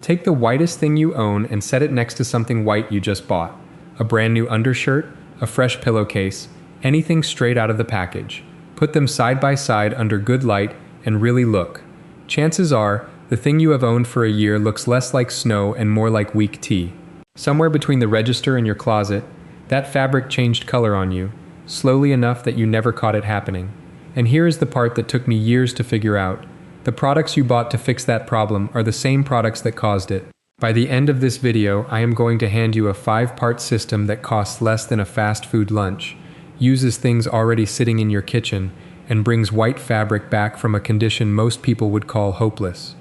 Take the whitest thing you own and set it next to something white you just bought. A brand new undershirt, a fresh pillowcase, anything straight out of the package. Put them side by side under good light and really look. Chances are, the thing you have owned for a year looks less like snow and more like weak tea. Somewhere between the register and your closet, that fabric changed color on you, slowly enough that you never caught it happening. And here is the part that took me years to figure out. The products you bought to fix that problem are the same products that caused it. By the end of this video, I am going to hand you a 5-part system that costs less than a fast food lunch, uses things already sitting in your kitchen, and brings white fabric back from a condition most people would call hopeless.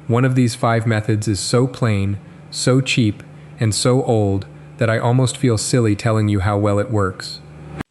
One of these 5 methods is so plain, so cheap, and so old that I almost feel silly telling you how well it works.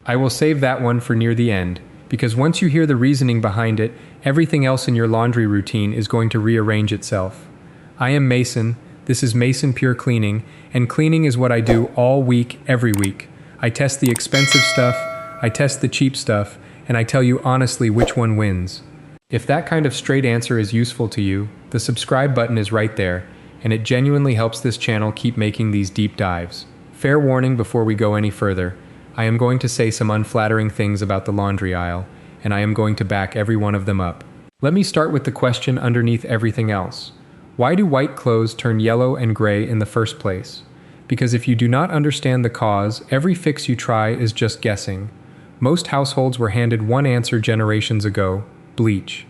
I will save that one for near the end, because once you hear the reasoning behind it, everything else in your laundry routine is going to rearrange itself. I am Mason, this is Mason Pure Cleaning, and cleaning is what I do all week, every week. I test the expensive stuff, I test the cheap stuff, and I tell you honestly which one wins. If that kind of straight answer is useful to you, the subscribe button is right there, and it genuinely helps this channel keep making these deep dives. Fair warning before we go any further, I am going to say some unflattering things about the laundry aisle, and I am going to back every one of them up. Let me start with the question underneath everything else. Why do white clothes turn yellow and gray in the first place? Because if you do not understand the cause, every fix you try is just guessing. Most households were handed one answer generations ago: bleach.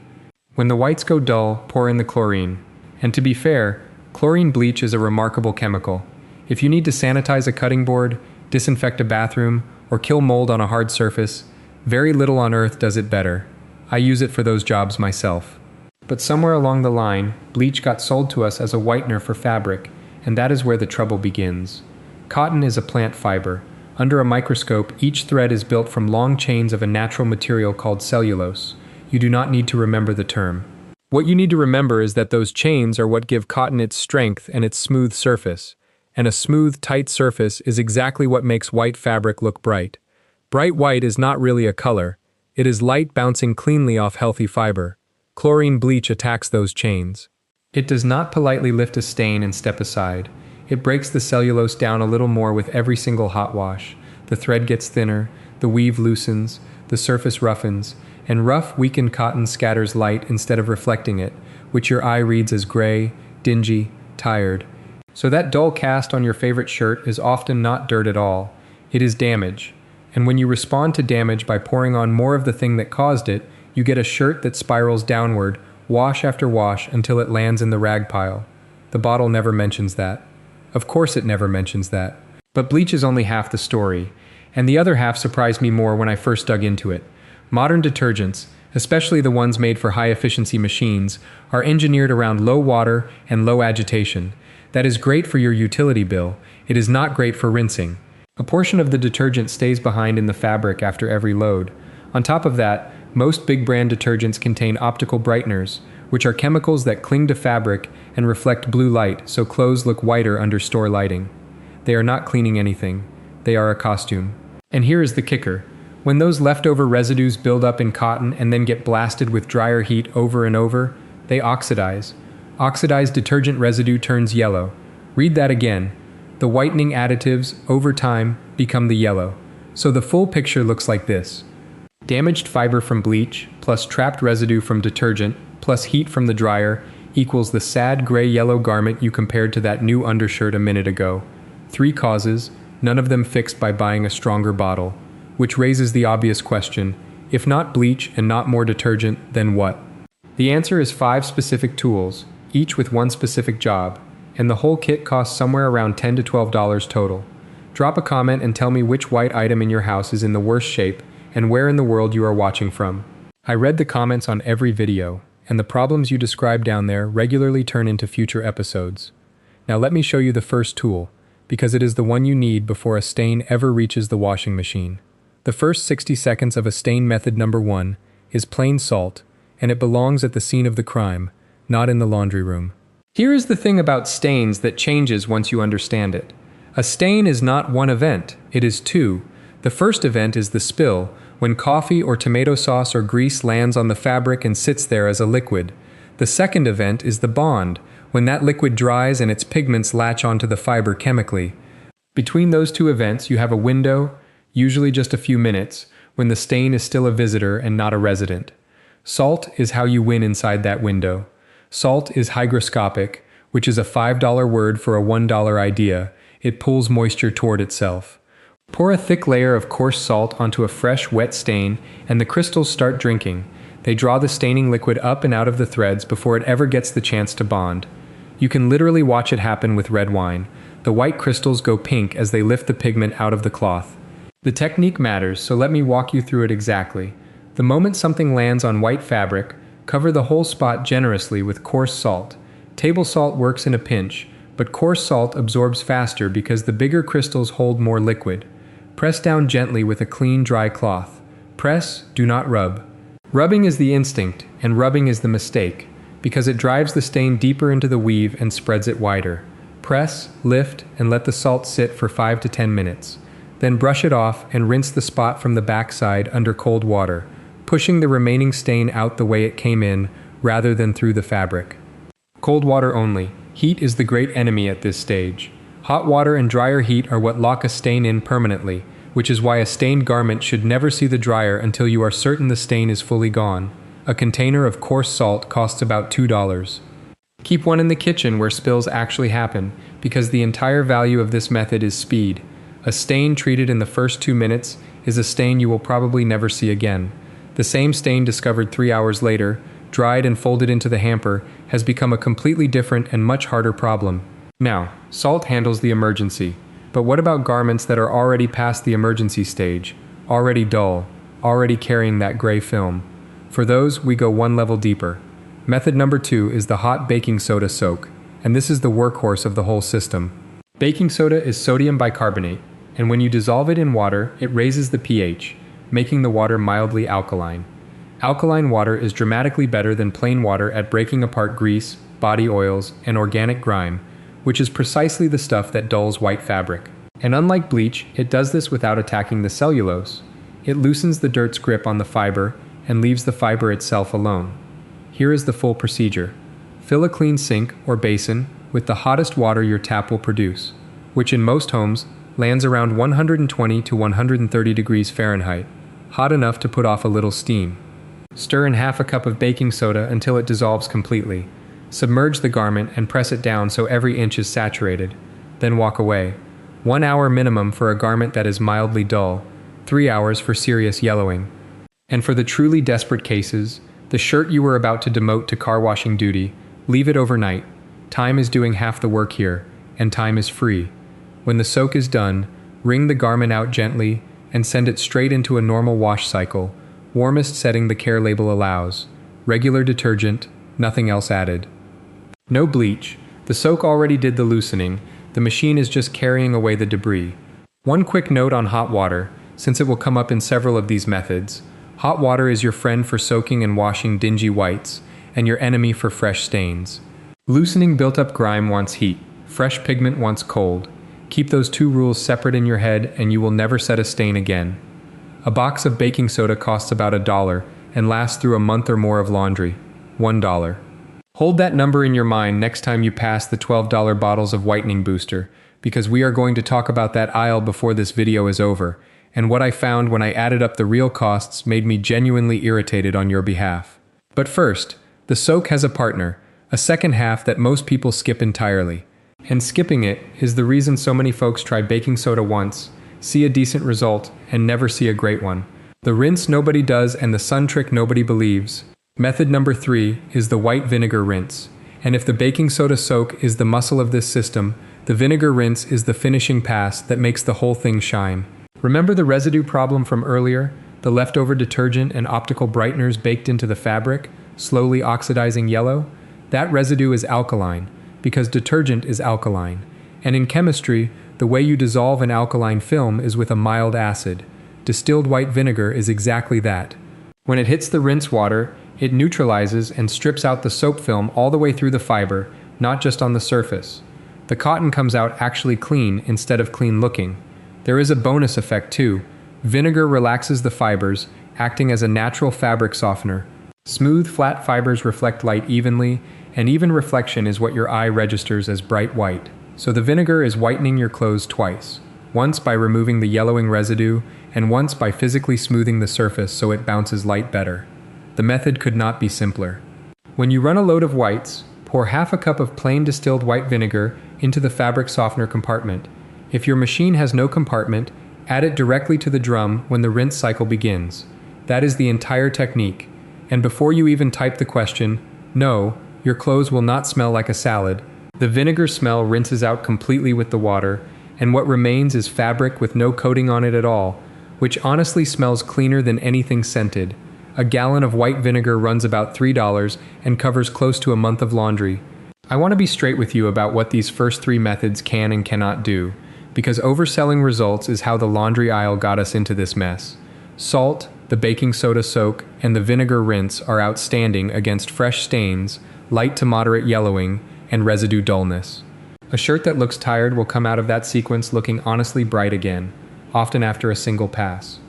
When the whites go dull, pour in the chlorine. And to be fair, chlorine bleach is a remarkable chemical. If you need to sanitize a cutting board, disinfect a bathroom, or kill mold on a hard surface, very little on earth does it better. I use it for those jobs myself. But somewhere along the line, bleach got sold to us as a whitener for fabric, and that is where the trouble begins. Cotton is a plant fiber. Under a microscope, each thread is built from long chains of a natural material called cellulose. You do not need to remember the term. What you need to remember is that those chains are what give cotton its strength and its smooth surface. And a smooth, tight surface is exactly what makes white fabric look bright. Bright white is not really a color. It is light bouncing cleanly off healthy fiber. Chlorine bleach attacks those chains. It does not politely lift a stain and step aside. It breaks the cellulose down a little more with every single hot wash. The thread gets thinner, the weave loosens, the surface roughens, and rough, weakened cotton scatters light instead of reflecting it, which your eye reads as gray, dingy, tired. So that dull cast on your favorite shirt is often not dirt at all. It is damage. And when you respond to damage by pouring on more of the thing that caused it, you get a shirt that spirals downward, wash after wash, until it lands in the rag pile. The bottle never mentions that. Of course it never mentions that. But bleach is only half the story, and the other half surprised me more when I first dug into it. Modern detergents, especially the ones made for high-efficiency machines, are engineered around low water and low agitation. That is great for your utility bill. It is not great for rinsing. A portion of the detergent stays behind in the fabric after every load. On top of that, most big brand detergents contain optical brighteners, which are chemicals that cling to fabric and reflect blue light so clothes look whiter under store lighting. They are not cleaning anything. They are a costume. And here is the kicker. When those leftover residues build up in cotton and then get blasted with drier heat over and over, they oxidize. Oxidized detergent residue turns yellow. Read that again. The whitening additives, over time, become the yellow. So the full picture looks like this. Damaged fiber from bleach, plus trapped residue from detergent, plus heat from the dryer, equals the sad gray-yellow garment you compared to that new undershirt a minute ago. 3 causes, none of them fixed by buying a stronger bottle. Which raises the obvious question, if not bleach and not more detergent, then what? The answer is 5 specific tools, each with one specific job, and the whole kit costs somewhere around $10 to $12 total. Drop a comment and tell me which white item in your house is in the worst shape and where in the world you are watching from. I read the comments on every video, and the problems you describe down there regularly turn into future episodes. Now let me show you the first tool, because it is the one you need before a stain ever reaches the washing machine. The first 60 seconds of a stain method number 1 is plain salt, and it belongs at the scene of the crime, not in the laundry room. Here is the thing about stains that changes once you understand it. A stain is not one event, it is 2. The first event is the spill, when coffee or tomato sauce or grease lands on the fabric and sits there as a liquid. The second event is the bond, when that liquid dries and its pigments latch onto the fiber chemically. Between those two events, you have a window, usually just a few minutes, when the stain is still a visitor and not a resident. Salt is how you win inside that window. Salt is hygroscopic, which is a $5 word for a $1 idea. It pulls moisture toward itself. Pour a thick layer of coarse salt onto a fresh, wet stain, and the crystals start drinking. They draw the staining liquid up and out of the threads before it ever gets the chance to bond. You can literally watch it happen with red wine. The white crystals go pink as they lift the pigment out of the cloth. The technique matters, so let me walk you through it exactly. The moment something lands on white fabric, cover the whole spot generously with coarse salt. Table salt works in a pinch, but coarse salt absorbs faster because the bigger crystals hold more liquid. Press down gently with a clean, dry cloth. Press, do not rub. Rubbing is the instinct, and rubbing is the mistake, because it drives the stain deeper into the weave and spreads it wider. Press, lift, and let the salt sit for 5 to 10 minutes. Then brush it off and rinse the spot from the backside under cold water, pushing the remaining stain out the way it came in, rather than through the fabric. Cold water only. Heat is the great enemy at this stage. Hot water and drier heat are what lock a stain in permanently, which is why a stained garment should never see the dryer until you are certain the stain is fully gone. A container of coarse salt costs about $2. Keep one in the kitchen where spills actually happen, because the entire value of this method is speed. A stain treated in the first 2 minutes is a stain you will probably never see again. The same stain discovered 3 hours later, dried and folded into the hamper, has become a completely different and much harder problem. Now, salt handles the emergency. But what about garments that are already past the emergency stage, already dull, already carrying that gray film? For those, we go one level deeper. Method number 2 is the hot baking soda soak, and this is the workhorse of the whole system. Baking soda is sodium bicarbonate, and when you dissolve it in water, it raises the pH, making the water mildly alkaline. Alkaline water is dramatically better than plain water at breaking apart grease, body oils, and organic grime, which is precisely the stuff that dulls white fabric. And unlike bleach, it does this without attacking the cellulose. It loosens the dirt's grip on the fiber and leaves the fiber itself alone. Here is the full procedure. Fill a clean sink or basin with the hottest water your tap will produce, which in most homes lands around 120 to 130 degrees Fahrenheit, hot enough to put off a little steam. Stir in half a cup of baking soda until it dissolves completely. Submerge the garment and press it down so every inch is saturated. Then walk away. 1 hour minimum for a garment that is mildly dull, 3 hours for serious yellowing. And for the truly desperate cases, the shirt you were about to demote to car washing duty, leave it overnight. Time is doing half the work here, and time is free. When the soak is done, wring the garment out gently and send it straight into a normal wash cycle, warmest setting the care label allows. Regular detergent, nothing else added. No bleach. The soak already did the loosening. The machine is just carrying away the debris. One quick note on hot water, since it will come up in several of these methods. Hot water is your friend for soaking and washing dingy whites, and your enemy for fresh stains. Loosening built-up grime wants heat. Fresh pigment wants cold. Keep those two rules separate in your head and you will never set a stain again. A box of baking soda costs about $1 and lasts through a month or more of laundry. $1. Hold that number in your mind next time you pass the $12 bottles of whitening booster, because we are going to talk about that aisle before this video is over, and what I found when I added up the real costs made me genuinely irritated on your behalf. But first, the soak has a partner, a second half that most people skip entirely. And skipping it is the reason so many folks try baking soda once, see a decent result, and never see a great one. The rinse nobody does and the sun trick nobody believes. Method number 3 is the white vinegar rinse. And if the baking soda soak is the muscle of this system, the vinegar rinse is the finishing pass that makes the whole thing shine. Remember the residue problem from earlier? The leftover detergent and optical brighteners baked into the fabric, slowly oxidizing yellow? That residue is alkaline, because detergent is alkaline. And in chemistry, the way you dissolve an alkaline film is with a mild acid. Distilled white vinegar is exactly that. When it hits the rinse water, it neutralizes and strips out the soap film all the way through the fiber, not just on the surface. The cotton comes out actually clean instead of clean looking. There is a bonus effect too. Vinegar relaxes the fibers, acting as a natural fabric softener. Smooth, flat fibers reflect light evenly, and even reflection is what your eye registers as bright white. So the vinegar is whitening your clothes twice. Once by removing the yellowing residue, and once by physically smoothing the surface so it bounces light better. The method could not be simpler. When you run a load of whites, pour half a cup of plain distilled white vinegar into the fabric softener compartment. If your machine has no compartment, add it directly to the drum when the rinse cycle begins. That is the entire technique. And before you even type the question, no, your clothes will not smell like a salad. The vinegar smell rinses out completely with the water, and what remains is fabric with no coating on it at all, which honestly smells cleaner than anything scented. A gallon of white vinegar runs about $3 and covers close to a month of laundry. I want to be straight with you about what these first three methods can and cannot do, because overselling results is how the laundry aisle got us into this mess. Salt, the baking soda soak, and the vinegar rinse are outstanding against fresh stains, light to moderate yellowing, and residue dullness. A shirt that looks tired will come out of that sequence looking honestly bright again, often after a single pass.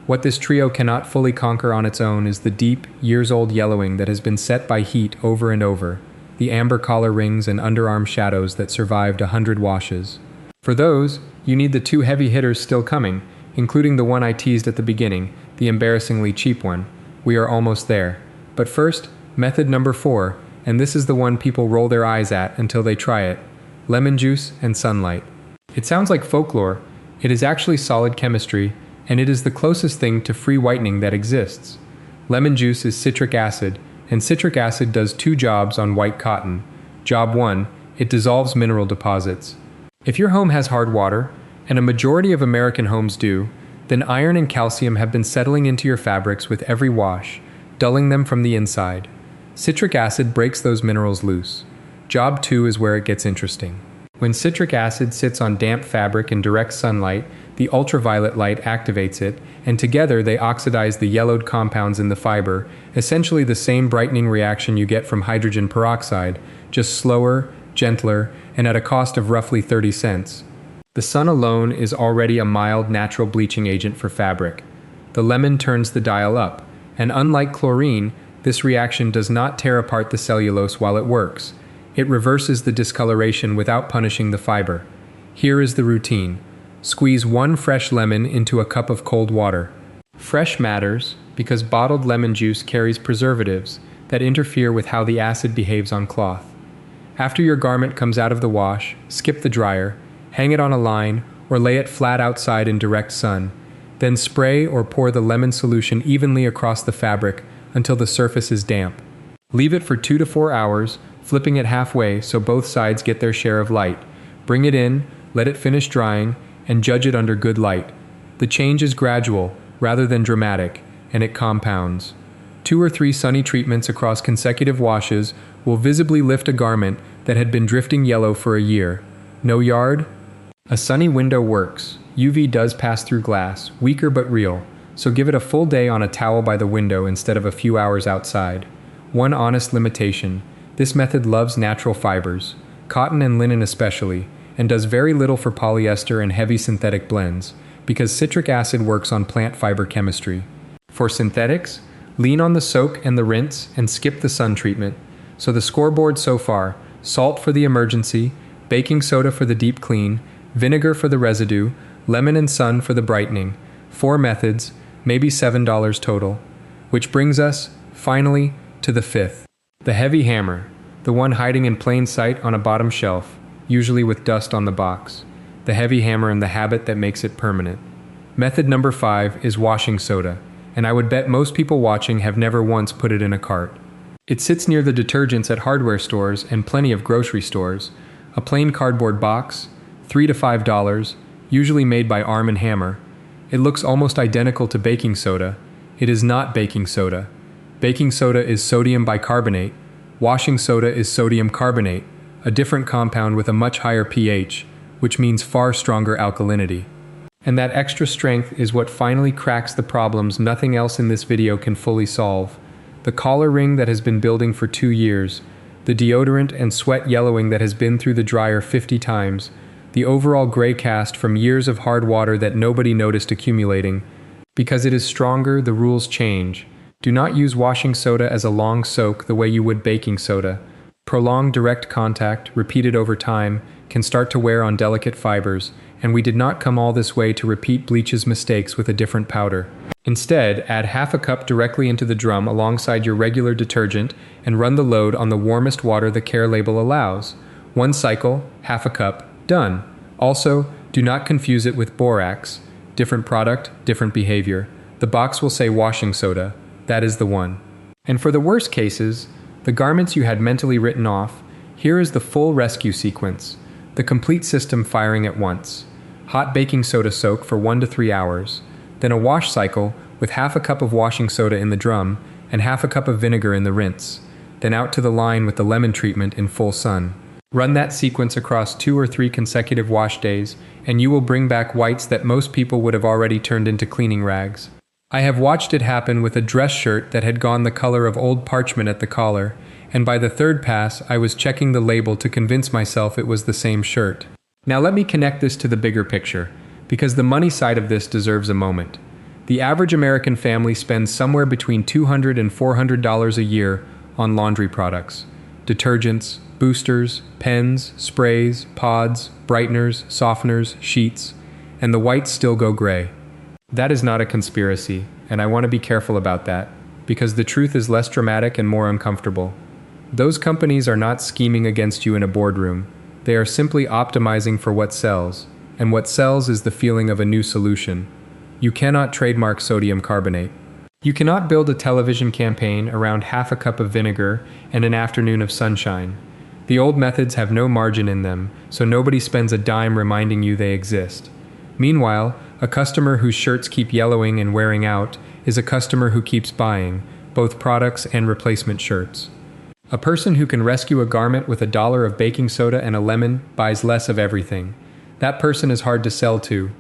What this trio cannot fully conquer on its own is the deep, years-old yellowing that has been set by heat over and over, the amber collar rings and underarm shadows that survived 100 washes. For those, you need the two heavy hitters still coming, including the one I teased at the beginning, the embarrassingly cheap one. We are almost there. But first, method number 4, and this is the one people roll their eyes at until they try it: lemon juice and sunlight. It sounds like folklore. It is actually solid chemistry, and it is the closest thing to free whitening that exists. Lemon juice is citric acid, and citric acid does two jobs on white cotton. Job 1, it dissolves mineral deposits. If your home has hard water, and a majority of American homes do, then iron and calcium have been settling into your fabrics with every wash, dulling them from the inside. Citric acid breaks those minerals loose. Job 2 is where it gets interesting. When citric acid sits on damp fabric in direct sunlight, the ultraviolet light activates it, and together they oxidize the yellowed compounds in the fiber, essentially the same brightening reaction you get from hydrogen peroxide, just slower, gentler, and at a cost of roughly 30 cents. The sun alone is already a mild natural bleaching agent for fabric. The lemon turns the dial up, and unlike chlorine, this reaction does not tear apart the cellulose while it works. It reverses the discoloration without punishing the fiber. Here is the routine. Squeeze 1 fresh lemon into a cup of cold water. Fresh matters because bottled lemon juice carries preservatives that interfere with how the acid behaves on cloth. After your garment comes out of the wash, skip the dryer, hang it on a line, or lay it flat outside in direct sun. Then spray or pour the lemon solution evenly across the fabric until the surface is damp. Leave it for 2 to 4 hours, flipping it halfway so both sides get their share of light. Bring it in, let it finish drying, and judge it under good light. The change is gradual, rather than dramatic, and it compounds. 2 or 3 sunny treatments across consecutive washes will visibly lift a garment that had been drifting yellow for a year. No yard? A sunny window works. UV does pass through glass, weaker but real, so give it a full day on a towel by the window instead of a few hours outside. One honest limitation: this method loves natural fibers, cotton and linen especially, and does very little for polyester and heavy synthetic blends, because citric acid works on plant fiber chemistry. For synthetics, lean on the soak and the rinse and skip the sun treatment. So the scoreboard so far: salt for the emergency, baking soda for the deep clean, vinegar for the residue, lemon and sun for the brightening. 4 methods, maybe $7 total. Which brings us, finally, to the 5th. The heavy hammer, the one hiding in plain sight on a bottom shelf, usually with dust on the box. The heavy hammer and the habit that makes it permanent. Method number 5 is washing soda, and I would bet most people watching have never once put it in a cart. It sits near the detergents at hardware stores and plenty of grocery stores. A plain cardboard box, $3 to $5, usually made by Arm & Hammer. It looks almost identical to baking soda. It is not baking soda. Baking soda is sodium bicarbonate. Washing soda is sodium carbonate, a different compound with a much higher pH, which means far stronger alkalinity. And that extra strength is what finally cracks the problems nothing else in this video can fully solve. The collar ring that has been building for 2 years, the deodorant and sweat yellowing that has been through the dryer 50 times, the overall gray cast from years of hard water that nobody noticed accumulating. Because it is stronger, the rules change. Do not use washing soda as a long soak the way you would baking soda. Prolonged direct contact, repeated over time, can start to wear on delicate fibers, and we did not come all this way to repeat Bleach's mistakes with a different powder. Instead, add half a cup directly into the drum alongside your regular detergent and run the load on the warmest water the care label allows. One cycle, half a cup, done. Also, do not confuse it with borax. Different product, different behavior. The box will say washing soda. That is the one. And for the worst cases, the garments you had mentally written off, here is the full rescue sequence. The complete system firing at once. Hot baking soda soak for 1 to 3 hours. Then a wash cycle with half a cup of washing soda in the drum and half a cup of vinegar in the rinse. Then out to the line with the lemon treatment in full sun. Run that sequence across 2 or 3 consecutive wash days, and you will bring back whites that most people would have already turned into cleaning rags. I have watched it happen with a dress shirt that had gone the color of old parchment at the collar, and by the third pass I was checking the label to convince myself it was the same shirt. Now let me connect this to the bigger picture, because the money side of this deserves a moment. The average American family spends somewhere between $200 and $400 a year on laundry products. Detergents, boosters, pens, sprays, pods, brighteners, softeners, sheets, and the whites still go gray. That is not a conspiracy, and I want to be careful about that, because the truth is less dramatic and more uncomfortable. Those companies are not scheming against you in a boardroom. They are simply optimizing for what sells, and what sells is the feeling of a new solution. You cannot trademark sodium carbonate. You cannot build a television campaign around half a cup of vinegar and an afternoon of sunshine. The old methods have no margin in them, so nobody spends a dime reminding you they exist. Meanwhile, a customer whose shirts keep yellowing and wearing out is a customer who keeps buying, both products and replacement shirts. A person who can rescue a garment with $1 of baking soda and a lemon buys less of everything. That person is hard to sell to,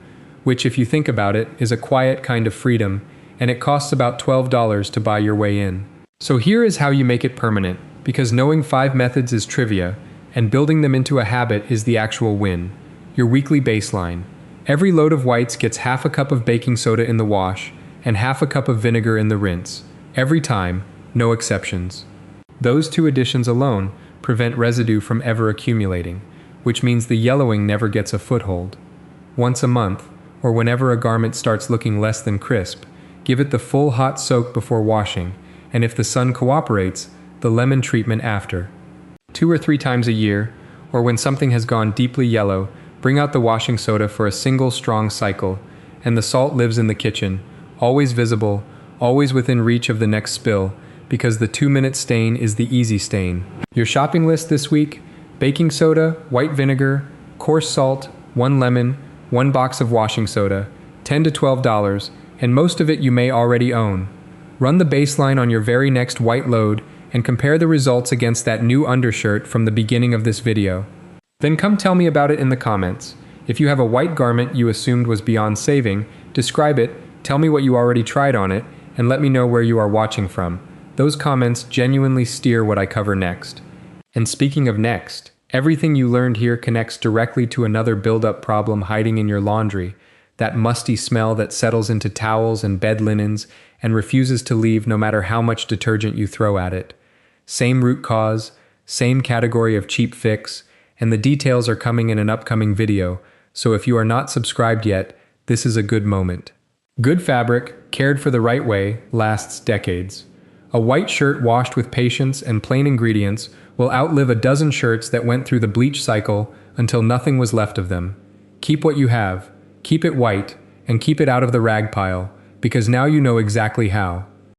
which, if you think about it, is a quiet kind of freedom, and it costs about $12 to buy your way in. So here is how you make it permanent, because knowing 5 methods is trivia, and building them into a habit is the actual win. Your weekly baseline. Every load of whites gets half a cup of baking soda in the wash, and half a cup of vinegar in the rinse. Every time, no exceptions. Those 2 additions alone prevent residue from ever accumulating, which means the yellowing never gets a foothold. Once a month, or whenever a garment starts looking less than crisp, give it the full hot soak before washing, and if the sun cooperates, the lemon treatment after. 2 or 3 times a year, or when something has gone deeply yellow, bring out the washing soda for a single strong cycle, and the salt lives in the kitchen, always visible, always within reach of the next spill, because the 2-minute stain is the easy stain. Your shopping list this week: baking soda, white vinegar, coarse salt, 1 lemon, 1 box of washing soda, $10 to $12, and most of it you may already own. Run the baseline on your very next white load and compare the results against that new undershirt from the beginning of this video. Then come tell me about it in the comments. If you have a white garment you assumed was beyond saving, describe it, tell me what you already tried on it, and let me know where you are watching from. Those comments genuinely steer what I cover next. And speaking of next, everything you learned here connects directly to another build-up problem hiding in your laundry, that musty smell that settles into towels and bed linens and refuses to leave no matter how much detergent you throw at it. Same root cause, same category of cheap fix, and the details are coming in an upcoming video, so if you are not subscribed yet, this is a good moment. Good fabric, cared for the right way, lasts decades. A white shirt washed with patience and plain ingredients will outlive a dozen shirts that went through the bleach cycle until nothing was left of them. Keep what you have, keep it white, and keep it out of the rag pile, because now you know exactly how.